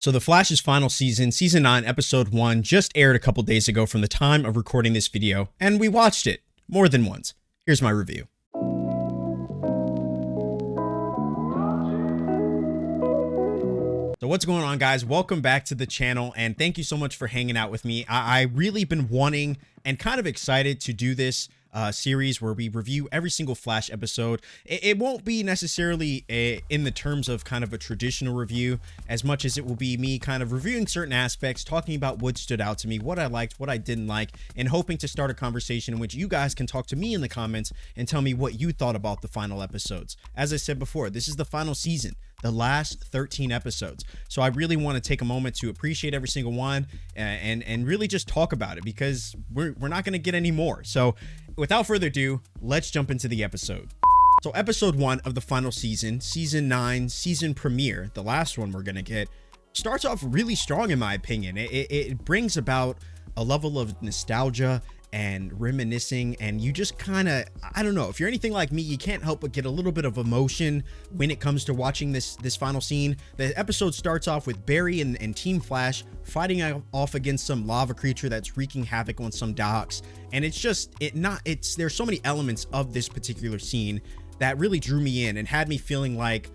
So The Flash's final season, season 9, episode 1, just aired a couple days ago from the time of recording this video, and we watched it more than once. Here's my review. So what's going on, guys? Welcome back to the channel, and thank you so much for hanging out with me. I really been wanting and kind of excited to do this series where we review every single Flash episode. It won't be necessarily in the terms of kind of a traditional review, as much as it will be me kind of reviewing certain aspects, talking about what stood out to me, what I liked, what I didn't like, and hoping to start a conversation in which you guys can talk to me in the comments and tell me what you thought about the final episodes. As I said before, this is the final season, the last 13 episodes. So I really want to take a moment to appreciate every single one and really just talk about it, because we're not going to get any more. So without further ado, let's jump into the episode. So episode 1 of the final season, season 9, season premiere, the last one we're going to get, starts off really strong in my opinion. It brings about a level of nostalgia and reminiscing, and you just kind of, I don't know, if you're anything like me, you can't help but get a little bit of emotion when it comes to watching this final scene. The episode starts off with Barry and Team Flash fighting off against some lava creature that's wreaking havoc on some docks, and there's so many elements of this particular scene that really drew me in and had me feeling like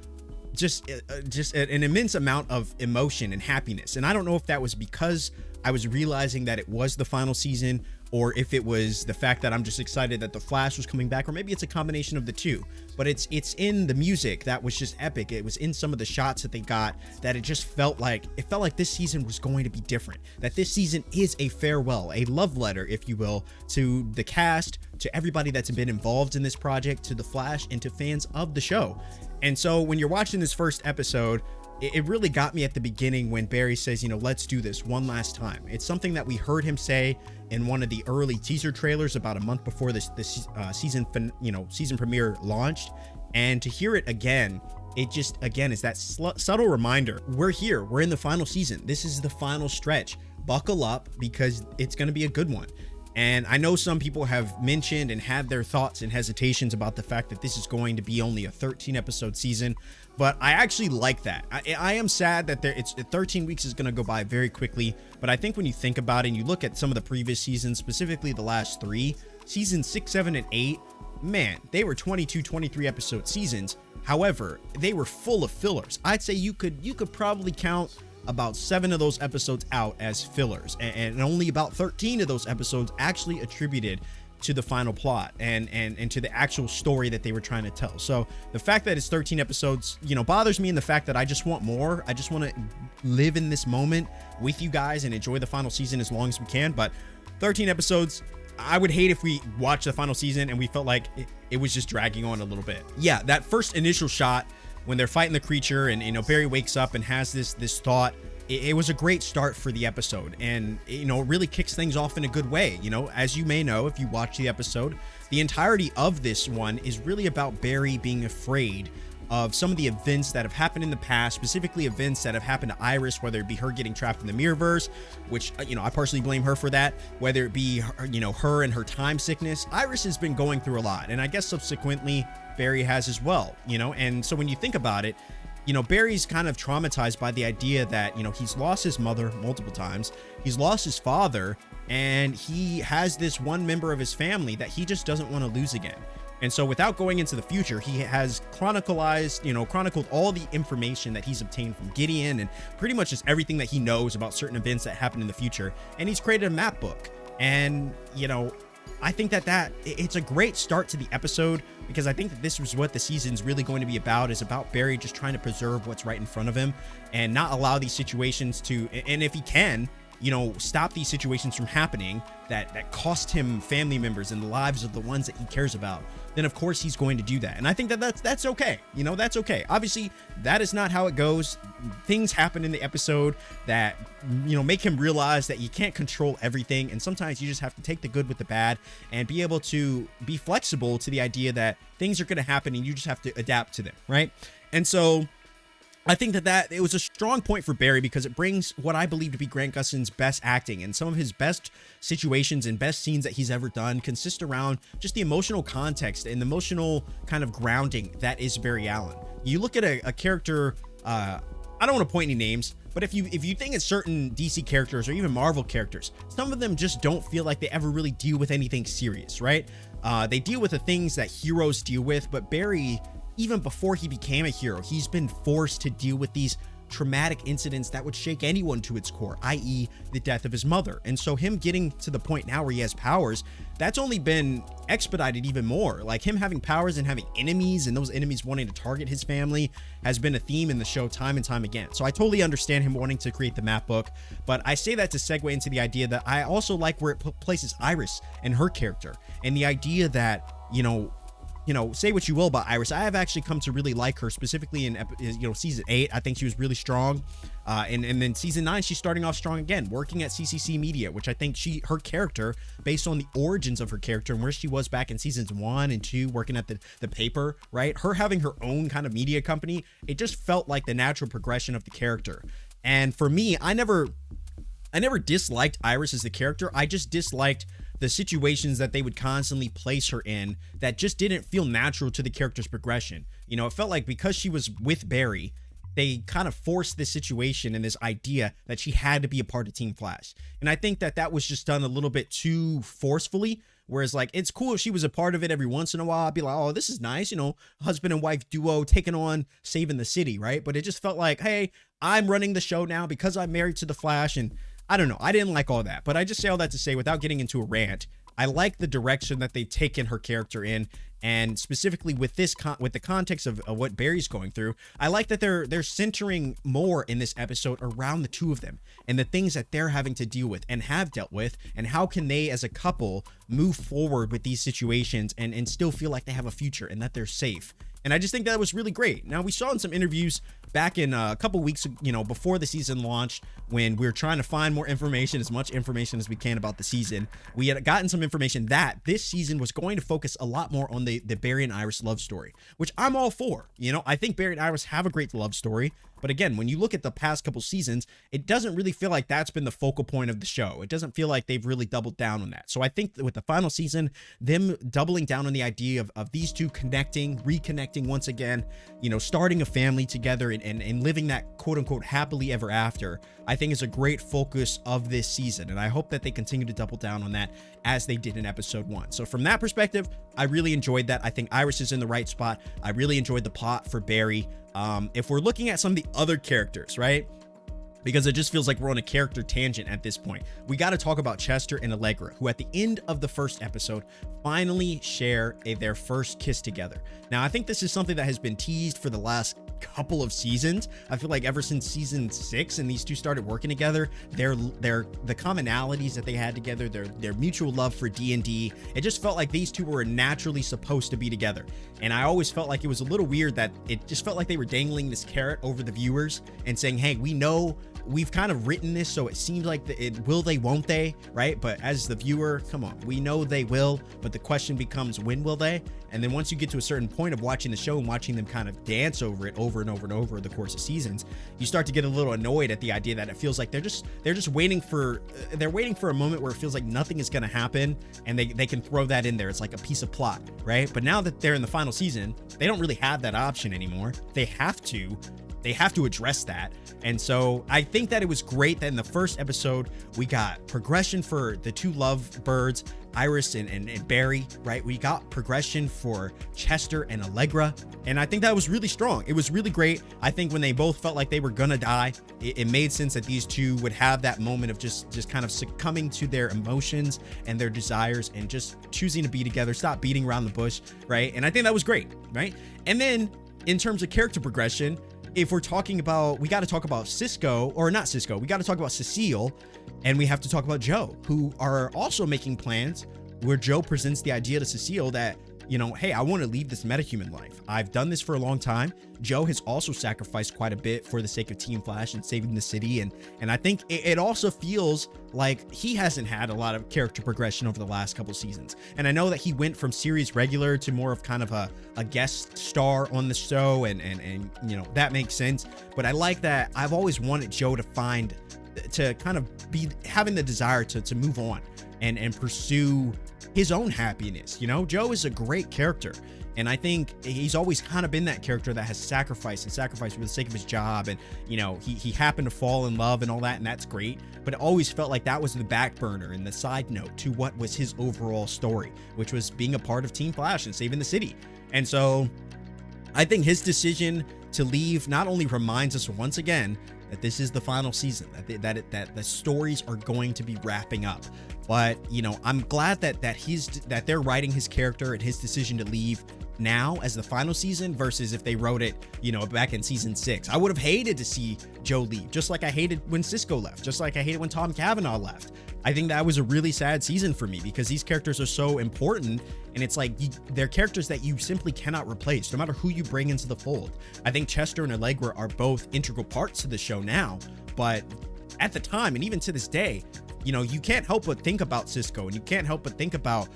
just an immense amount of emotion and happiness. And I don't know if that was because I was realizing that it was the final season, or if it was the fact that I'm just excited that the Flash was coming back, or maybe it's a combination of the two. But it's in the music that was just epic. It was in some of the shots that they got that it just felt like this season was going to be different, that this season is a farewell, a love letter, if you will, to the cast, to everybody that's been involved in this project, to the Flash, and to fans of the show. And so when you're watching this first episode, it really got me at the beginning when Barry says, you know, let's do this one last time. It's something that we heard him say in one of the early teaser trailers about a month before this season premiere launched. And to hear it again, it just, again, is that subtle reminder. We're here. We're in the final season. This is the final stretch. Buckle up, because it's going to be a good one. And I know some people have mentioned and had their thoughts and hesitations about the fact that this is going to be only a 13 episode season, but I actually like that. I am sad that 13 weeks is going to go by very quickly, but I think when you think about it and you look at some of the previous seasons, specifically the last 3, seasons 6, 7, and 8, man, they were 22, 23 episode seasons. However, they were full of fillers. I'd say you could probably count about 7 of those episodes out as fillers, and only about 13 of those episodes actually attributed to the final plot and to the actual story that they were trying to tell. So the fact that it's 13 episodes, you know, bothers me in the fact that I just want more. I just want to live in this moment with you guys and enjoy the final season as long as we can. But 13 episodes, I would hate if we watched the final season and we felt like it was just dragging on a little bit. Yeah, that first initial shot when they're fighting the creature and, you know, Barry wakes up and has this thought, it was a great start for the episode, and, you know, it really kicks things off in a good way. You know, as you may know, if you watch the episode, the entirety of this one is really about Barry being afraid of some of the events that have happened in the past, specifically events that have happened to Iris, whether it be her getting trapped in the Mirrorverse, which, you know, I personally blame her for that, whether it be, you know, her and her time sickness. Iris has been going through a lot, and I guess subsequently Barry has as well, you know. And so when you think about it, you know, Barry's kind of traumatized by the idea that, you know, he's lost his mother multiple times, he's lost his father, and he has this one member of his family that he just doesn't want to lose again. And so without going into the future, he has chronicled all the information that he's obtained from Gideon and pretty much just everything that he knows about certain events that happen in the future. And he's created a map book. And, you know, I think that it's a great start to the episode, because I think that this was what the season's really going to be about, is about Barry just trying to preserve what's right in front of him and not allow these situations to, and if he can, you know, stop these situations from happening that cost him family members and the lives of the ones that he cares about, then of course he's going to do that. And I think that that's okay. You know, that's okay. Obviously, that is not how it goes. Things happen in the episode that, you know, make him realize that you can't control everything, and sometimes you just have to take the good with the bad and be able to be flexible to the idea that things are going to happen and you just have to adapt to them, right? And so I think that it was a strong point for Barry, because it brings what I believe to be Grant Gustin's best acting, and some of his best situations and best scenes that he's ever done consist around just the emotional context and the emotional kind of grounding that is Barry Allen. You look at a character, I don't want to point any names, But if you think it's certain DC characters or even Marvel characters, some of them just don't feel like they ever really deal with anything serious, right? They deal with the things that heroes deal with, but Barry, even before he became a hero, he's been forced to deal with these traumatic incidents that would shake anyone to its core, i.e. the death of his mother. And so him getting to the point now where he has powers, that's only been expedited even more. Like him having powers and having enemies, and those enemies wanting to target his family, has been a theme in the show time and time again. So I totally understand him wanting to create the map book, but I say that to segue into the idea that I also like where it places Iris and her character, and the idea that, say what you will about Iris, I have actually come to really like her, specifically in season 8. I think she was really strong, and then season 9 she's starting off strong again, working at CCC Media, which I think her character, based on the origins of her character and where she was back in seasons 1 and 2, working at the paper, right, her having her own kind of media company, it just felt like the natural progression of the character. And for me, I never disliked Iris as the character. I just disliked the situations that they would constantly place her in that just didn't feel natural to the character's progression. It felt like because she was with Barry, they kind of forced this situation and this idea that she had to be a part of Team Flash. And I think that was just done a little bit too forcefully. Whereas, like, it's cool if she was a part of it every once in a while. I'd be like, oh, this is nice, husband and wife duo taking on saving the city, right? But it just felt like, hey, I'm running the show now because I'm married to the Flash, and I don't know. I didn't like all that, but I just say all that to say, without getting into a rant, I like the direction that they've taken her character in, and specifically with this with the context of what Barry's going through, I like that they're centering more in this episode around the two of them and the things that they're having to deal with and have dealt with, and how can they as a couple move forward with these situations and still feel like they have a future and that they're safe. And I just think that was really great. Now, we saw in some interviews back in a couple weeks, before the season launched, when we were trying to find more information, as much information as we can about the season, we had gotten some information that this season was going to focus a lot more on the Barry and Iris love story, which I'm all for. I think Barry and Iris have a great love story. But again, when you look at the past couple seasons, it doesn't really feel like that's been the focal point of the show. It doesn't feel like they've really doubled down on that. So I think that with the final season, them doubling down on the idea of these two reconnecting once again, starting a family together and living that quote unquote happily ever after, I think is a great focus of this season. And I hope that they continue to double down on that as they did in episode 1. So from that perspective, I really enjoyed that. I think Iris is in the right spot. I really enjoyed the plot for Barry. If we're looking at some of the other characters, right? Because it just feels like we're on a character tangent at this point. We got to talk about Chester and Allegra, who at the end of the first episode finally share their first kiss together. Now, I think this is something that has been teased for the last couple of seasons. I feel like ever since season 6 and these two started working together, the commonalities that they had together, their mutual love for D&D, it just felt like these two were naturally supposed to be together. And I always felt like it was a little weird that it just felt like they were dangling this carrot over the viewers and saying, hey, we know we've kind of written this, so it seems like will they, won't they, right? But as the viewer, come on, we know they will, but the question becomes, when will they? And then once you get to a certain point of watching the show and watching them kind of dance over it over and over and over the course of seasons, you start to get a little annoyed at the idea that it feels like they're just waiting for a moment where it feels like nothing is going to happen, and they can throw that in there. It's like a piece of plot, right? But now that they're in the final season, they don't really have that option anymore. They have to address that. And so I think that it was great that in the first episode, we got progression for the two lovebirds, Iris and Barry, right? We got progression for Chester and Allegra. And I think that was really strong. It was really great. I think when they both felt like they were gonna die, it made sense that these two would have that moment of just kind of succumbing to their emotions and their desires and just choosing to be together, stop beating around the bush, right? And I think that was great, right? And then in terms of character progression, if we're talking about, we got to talk about we got to talk about Cecile, and we have to talk about Joe, who are also making plans where Joe presents the idea to Cecile that, hey, I want to leave this metahuman life. I've done this for a long time. Joe has also sacrificed quite a bit for the sake of Team Flash and saving the city. And I think it also feels like he hasn't had a lot of character progression over the last couple seasons. And I know that he went from series regular to more of kind of a guest star on the show. And that makes sense. But I like that. I've always wanted Joe to kind of be having the desire to move on, and pursue his own happiness. You know, Joe is a great character, and I think he's always kind of been that character that has sacrificed for the sake of his job. And, you know, he happened to fall in love and all that, and that's great. But it always felt like that was the back burner and the side note to what was his overall story, which was being a part of Team Flash and saving the city. And so I think his decision to leave not only reminds us once again that this is the final season, that the stories are going to be wrapping up. But, you know, I'm glad that they're writing his character and his decision to leave now as the final season versus if they wrote it, you know, back in season 6. I would have hated to see Joe leave, just like I hated when Cisco left, just like I hated when Tom Cavanaugh left. I think that was a really sad season for me because these characters are so important, and it's like they're characters that you simply cannot replace no matter who you bring into the fold. I think Chester and Allegra are both integral parts to the show now, but at the time and even to this day, you know, you can't help but think about Cisco, and you can't help but think about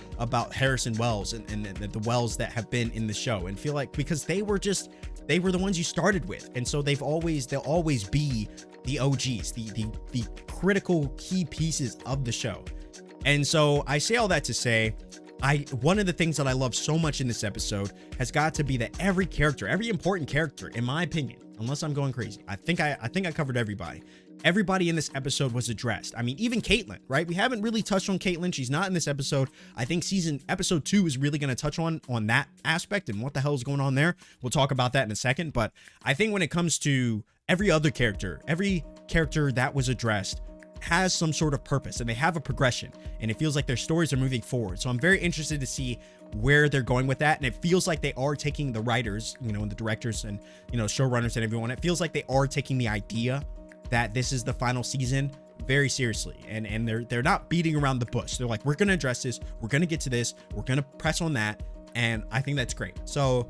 Harrison Wells and the Wells that have been in the show, and feel like because they were the ones you started with, and so they'll always be the OGs, the critical key pieces of the show. And so I say all that to say, one of the things that I love so much in this episode has got to be that every important character, in my opinion, unless I'm going crazy, I think I covered everybody. Everybody in this episode was addressed. I mean, even Caitlin, right? We haven't really touched on Caitlin. She's not in this episode. I think episode 2 is really going to touch on that aspect and what the hell is going on there. We'll talk about that in a second. But I think when it comes to every character that was addressed has some sort of purpose, and they have a progression, and it feels like their stories are moving forward. So I'm very interested to see where they're going with that. And it feels like they are taking the writers, you know, and the directors and, you know, showrunners and everyone. It feels like they are taking the idea that this is the final season very seriously, and they're not beating around the bush. They're like, we're going to address this, we're going to get to this, we're going to press on that, and I think that's great. So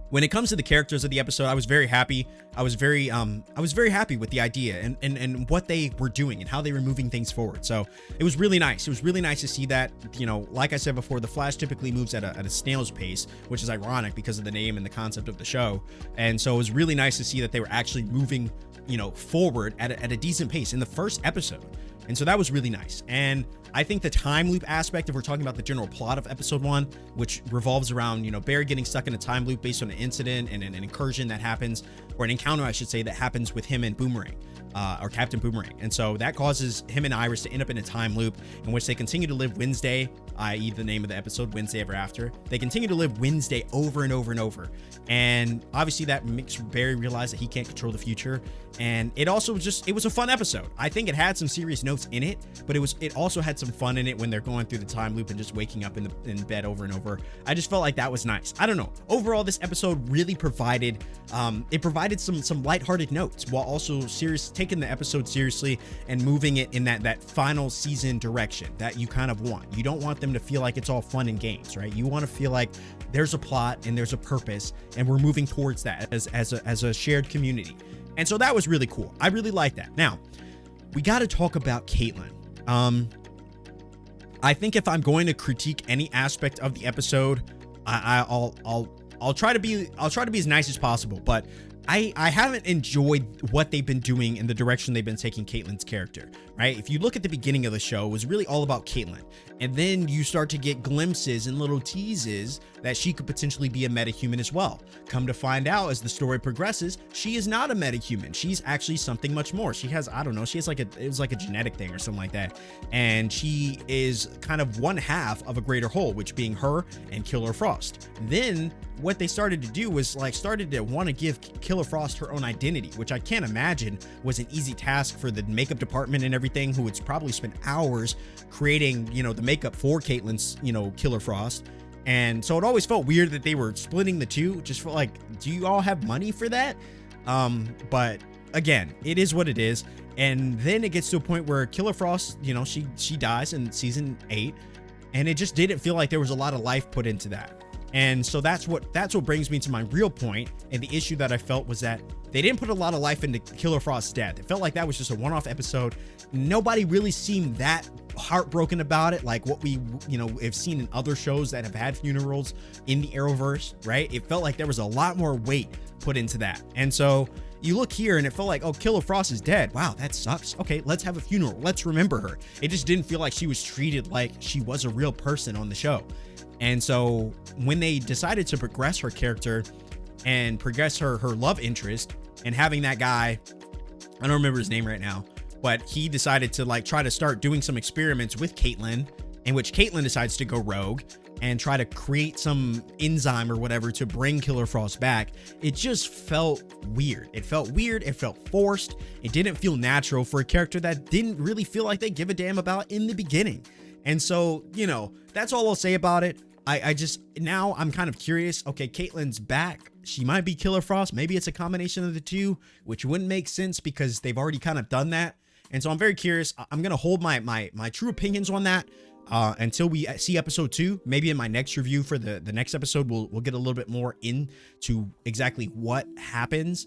when it comes to the characters of the episode, I was very happy. I was very happy with the idea and what they were doing and how they were moving things forward. So it was really nice. It was really nice to see that, you know, like I said before, the Flash typically moves at a snail's pace, which is ironic because of the name and the concept of the show. And so it was really nice to see that they were actually moving, you know, forward at a decent pace in the first episode. And so that was really nice. And I think the time loop aspect, if we're talking about the general plot of episode 1, which revolves around, you know, Barry getting stuck in a time loop based on an incident and an incursion that happens, or an encounter, I should say, that happens with him and Boomerang, or Captain Boomerang. And so that causes him and Iris to end up in a time loop in which they continue to live Wednesday, i.e. the name of the episode, Wednesday Ever After. They continue to live Wednesday over and over and over. And obviously that makes Barry realize that he can't control the future. And it also it was a fun episode. I think it had some serious notes in it, but it also had some fun in it when they're going through the time loop and just waking up in bed over and over. I just felt like that was nice. I don't know. Overall, this episode really provided some lighthearted notes while also taking the episode seriously and moving it in that final season direction that you kind of want. You don't want them to feel like it's all fun and games, right? You want to feel like there's a plot and there's a purpose, and we're moving towards that as a shared community. And so that was really cool. I really like that. Now, we got to talk about Caitlin. I think if I'm going to critique any aspect of the episode, I'll try to be as nice as possible, but I haven't enjoyed what they've been doing in the direction they've been taking Caitlin's character, right? If you look at the beginning of the show, it was really all about Caitlin. And then you start to get glimpses and little teases that she could potentially be a metahuman as well. Come to find out as the story progresses, she is not a metahuman. She's actually something much more. She has, I don't know, she has it was like a genetic thing or something like that. And she is kind of one half of a greater whole, which being her and Killer Frost. Then what they started to do was started to want to give Killer Frost her own identity, which I can't imagine was an easy task for the makeup department and everything, who would probably spend hours creating, you know, the makeup for Caitlin's, you know, Killer Frost. And so it always felt weird that they were splitting the two. Just felt like, do you all have money for that? But again, it is what it is. And then it gets to a point where Killer Frost, you know, she dies in season 8, and it just didn't feel like there was a lot of life put into that. And so that's what brings me to my real point, and the issue that I felt was that they didn't put a lot of life into Killer Frost's death. It felt like that was just a one-off episode. Nobody really seemed that heartbroken about it, like what we, you know, have seen in other shows that have had funerals in the Arrowverse, right? It felt like there was a lot more weight put into that. And so you look here and it felt like, oh, Killer Frost is dead. Wow, that sucks. Okay, let's have a funeral. Let's remember her. It just didn't feel like she was treated like she was a real person on the show. And so when they decided to progress her character and progress her love interest, and having that guy, I don't remember his name right now, but he decided to like try to start doing some experiments with Caitlyn, in which Caitlyn decides to go rogue and try to create some enzyme or whatever to bring Killer Frost back. It just felt weird. It felt weird. It felt forced. It didn't feel natural for a character that didn't really feel like they give a damn about in the beginning. And so, you know, that's all I'll say about it. I just, now I'm kind of curious. Okay, Caitlyn's back. She might be Killer Frost. Maybe it's a combination of the two, which wouldn't make sense because they've already kind of done that. And so I'm very curious. I'm going to hold my true opinions on that until we see episode 2. Maybe in my next review for the next episode, we'll get a little bit more into exactly what happens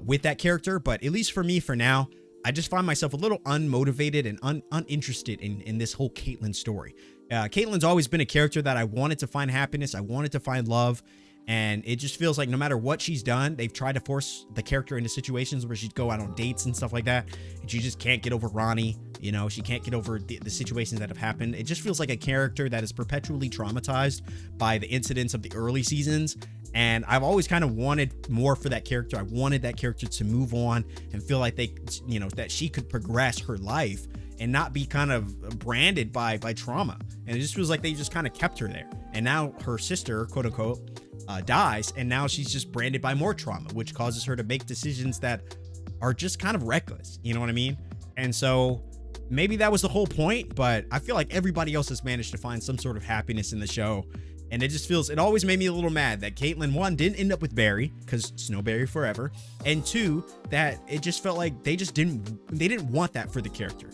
with that character. But at least for me, for now, I just find myself a little unmotivated and uninterested in this whole Caitlyn story. Caitlyn's always been a character that I wanted to find happiness. I wanted to find love. And it just feels like no matter what she's done, they've tried to force the character into situations where she'd go out on dates and stuff like that. And she just can't get over Ronnie. You know, she can't get over the situations that have happened. It just feels like a character that is perpetually traumatized by the incidents of the early seasons. And I've always kind of wanted more for that character. I wanted that character to move on and feel like they, you know, that she could progress her life and not be kind of branded by trauma. And it just feels like they just kind of kept her there. And now her sister, quote unquote, dies, and now she's just branded by more trauma, which causes her to make decisions that are just kind of reckless. You know what I mean? And so maybe that was the whole point, but I feel like everybody else has managed to find some sort of happiness in the show. And it just feels, it always made me a little mad that Caitlyn, 1, didn't end up with Barry, because Snowberry forever, and 2, that it just felt like they didn't want that for the character.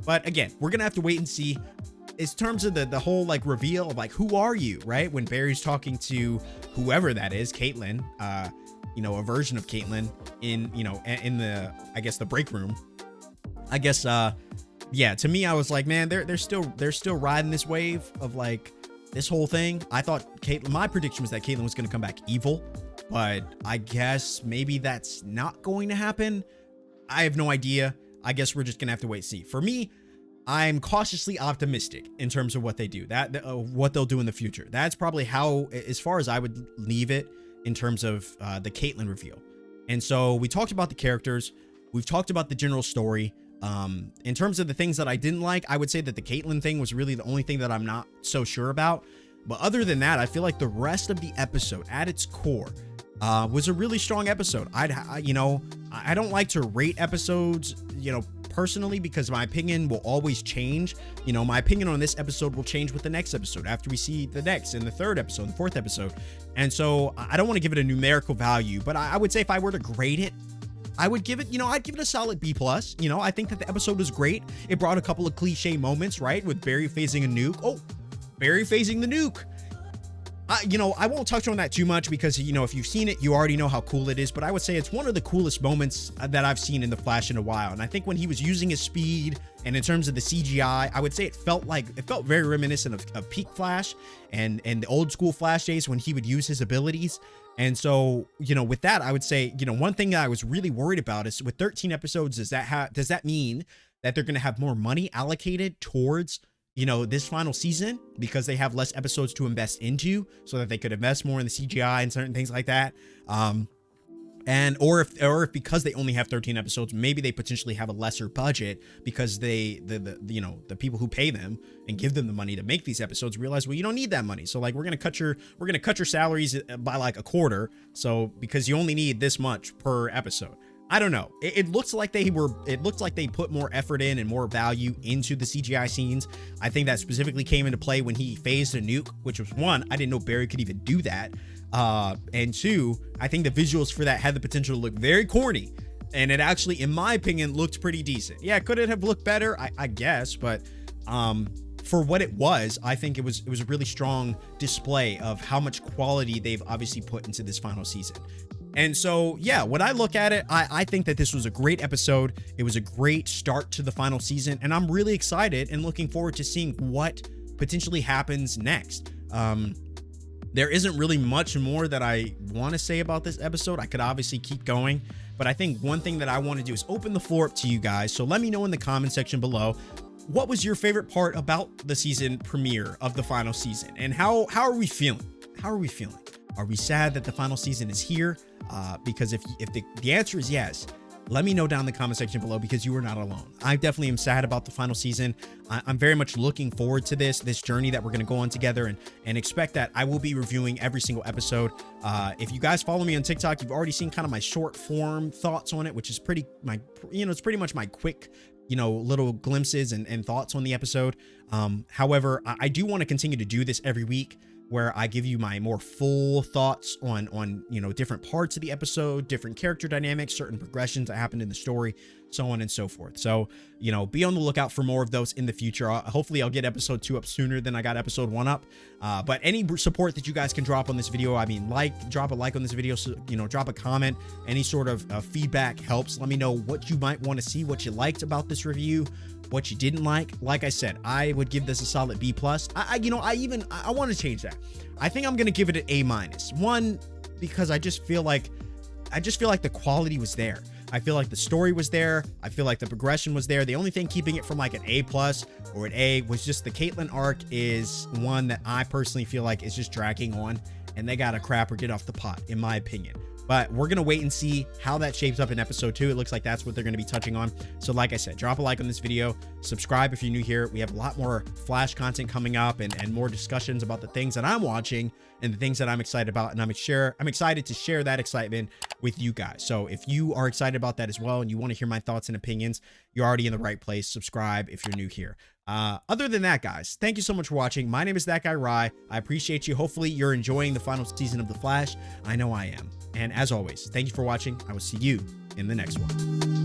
But again, we're gonna have to wait and see. In terms of the whole like reveal of like, who are you, right? When Barry's talking to whoever that is, Caitlyn, you know, a version of Caitlyn in, you know, in the, I guess the break room, I guess, yeah, to me, I was like, man, they're still riding this wave of like this whole thing. I thought my prediction was that Caitlyn was going to come back evil, but I guess maybe that's not going to happen. I have no idea. I guess we're just gonna have to wait and see. For me, I'm cautiously optimistic in terms of what they do, what they'll do in the future. That's probably how, as far as I would leave it in terms of the Caitlyn reveal. And so we talked about the characters. We've talked about the general story. In terms of the things that I didn't like, I would say that the Caitlyn thing was really the only thing that I'm not so sure about. But other than that, I feel like the rest of the episode at its core was a really strong episode. You know, I don't like to rate episodes, you know, personally, because my opinion will always change. You know, my opinion on this episode will change with the next episode after we see the next and the third episode, the fourth episode. And so I don't want to give it a numerical value, but I would say if I were to grade it, I would give it, you know, I'd give it a solid B+. You know, I think that the episode was great. It brought a couple of cliche moments, right? With Barry phasing a nuke. Oh, Barry phasing the nuke. You know, I won't touch on that too much because, you know, if you've seen it, you already know how cool it is. But I would say it's one of the coolest moments that I've seen in The Flash in a while. And I think when he was using his speed and in terms of the CGI, I would say it felt very reminiscent of peak Flash and the old school Flash days when he would use his abilities. And so, you know, with that, I would say, you know, one thing that I was really worried about is with 13 episodes, does that mean that they're going to have more money allocated towards, you know, this final season because they have less episodes to invest into so that they could invest more in the CGI and certain things like that. Or if because they only have 13 episodes, maybe they potentially have a lesser budget because the people who pay them and give them the money to make these episodes realize, well, you don't need that money. So like, we're going to cut your salaries by like a quarter. So because you only need this much per episode. I don't know. It looks like they put more effort in and more value into the CGI scenes. I think that specifically came into play when he phased a nuke, which was 1, I didn't know Barry could even do that. And 2, I think the visuals for that had the potential to look very corny. And it actually, in my opinion, looked pretty decent. Yeah, could it have looked better? I guess, but for what it was, I think it was a really strong display of how much quality they've obviously put into this final season. And so, yeah, when I look at it, I think that this was a great episode. It was a great start to the final season, and I'm really excited and looking forward to seeing what potentially happens next. There isn't really much more that I want to say about this episode. I could obviously keep going, But I think one thing that I want to do is open the floor up to you guys. So let me know in the comment section below, what was your favorite part about the season premiere of the final season? And how are we feeling? How are we feeling? Are we sad that the final season is here? Because if the answer is yes, let me know down in the comment section below, because you are not alone. I definitely am sad about the final season. I'm very much looking forward to this journey that we're going to go on together, and expect that I will be reviewing every single episode. If you guys follow me on TikTok, you've already seen kind of my short form thoughts on it, which is it's pretty much my quick, little glimpses and thoughts on the episode. However, I do want to continue to do this every week, where I give you my more full thoughts on different parts of the episode, different character dynamics, certain progressions that happened in the story, so on and so forth. So, be on the lookout for more of those in the future. Hopefully I'll get episode 2 up sooner than I got episode 1 up. But any support that you guys can drop on this video, drop a like on this video, so, drop a comment, any sort of feedback helps. Let me know what you might want to see, what you liked about this review, what you didn't like. Like I said, I would give this a solid B+. I want to change that. I think I'm going to give it an A-. One, because I just feel like the quality was there. I feel like the story was there. I feel like the progression was there. The only thing keeping it from like an A+ or an A was just the Caitlyn arc is one that I personally feel like is just dragging on, and they got to crap or get off the pot, in my opinion. But we're going to wait and see how that shapes up in episode 2. It looks like that's what they're going to be touching on. So like I said, drop a like on this video, subscribe if you're new here. We have a lot more Flash content coming up, and more discussions about the things that I'm watching and the things that I'm excited about. And I'm excited to share that excitement with you guys. So if you are excited about that as well, and you want to hear my thoughts and opinions, you're already in the right place. Subscribe if you're new here. Other than that, guys, thank you so much for watching. My name is That Guy Rye. I appreciate you. Hopefully you're enjoying the final season of The Flash. I know I am. And as always, thank you for watching. I will see you in the next one.